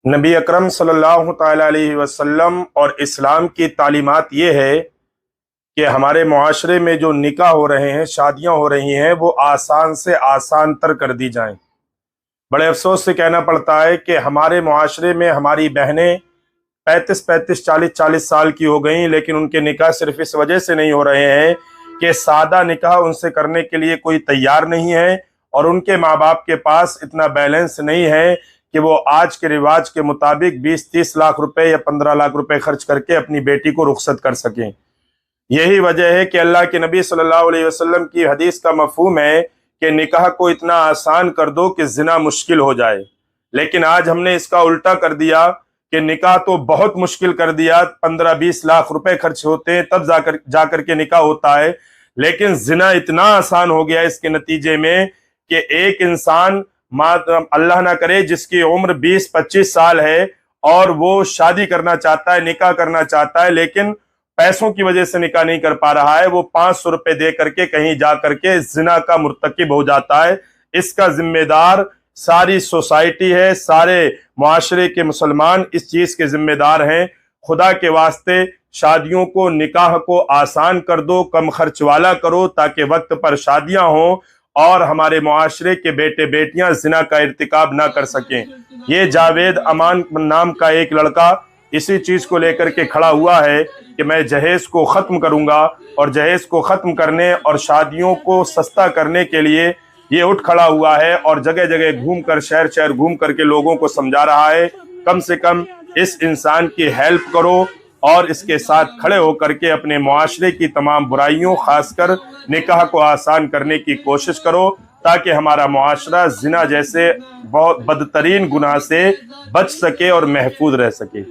नबी अकरम सल्लल्लाहु ताला अलैहि वसल्लम और इस्लाम की तालीमात ये है कि हमारे मुआशरे में जो निकाह हो रहे हैं, शादियां हो रही हैं, वो आसान से आसान तर कर दी जाएं। बड़े अफसोस से कहना पड़ता है कि हमारे मुआशरे में हमारी बहनें 35-35, 40-40 साल की हो गई, लेकिन उनके निकाह सिर्फ इस वजह से नहीं हो रहे हैं कि सादा निकाह उनसे करने के लिए कोई तैयार नहीं है और उनके माँ बाप के पास इतना बैलेंस नहीं है कि वो आज के रिवाज के मुताबिक 20-30 लाख रुपए या 15 लाख रुपए खर्च करके अपनी बेटी को रुखसत कर सकें। यही वजह है कि अल्लाह के नबी सल्लल्लाहु अलैहि वसल्लम की हदीस का मफहूम है कि निकाह को इतना आसान कर दो कि जिना मुश्किल हो जाए। लेकिन आज हमने इसका उल्टा कर दिया कि निकाह तो बहुत मुश्किल कर दिया, 15-20 लाख रुपए खर्च होते हैं तब जाकर के निकाह होता है, लेकिन जिना इतना आसान हो गया इसके नतीजे में कि एक इंसान, अल्लाह ना करे, जिसकी उम्र 20-25 साल है और वो शादी करना चाहता है, निकाह करना चाहता है, लेकिन पैसों की वजह से निकाह नहीं कर पा रहा है, वो 500 रुपए दे करके कहीं जा करके जिना का मुर्तकिब हो जाता है। इसका जिम्मेदार सारी सोसाइटी है, सारे मुआशरे के मुसलमान इस चीज के जिम्मेदार हैं। खुदा के वास्ते शादियों को, निकाह को आसान कर दो, कम खर्च वाला करो, ताकि वक्त पर शादियां हों और हमारे मुआशरे के बेटे बेटियां जिना का इर्तिकाब ना कर सकें। ये जावेद अमान नाम का एक लड़का इसी चीज को लेकर के खड़ा हुआ है कि मैं जहेज को खत्म करूंगा, और जहेज को खत्म करने और शादियों को सस्ता करने के लिए ये उठ खड़ा हुआ है और जगह जगह घूम कर, शहर शहर घूम करके लोगों को समझा रहा है कम से कम इस इंसान की हेल्प करो और इसके साथ खड़े होकर के अपने मुआशरे की तमाम बुराइयों, खासकर निकाह को आसान करने की कोशिश करो, ताकि हमारा मुआशरा जिना जैसे बहुत बदतरीन गुनाह से बच सके और महफूज रह सके।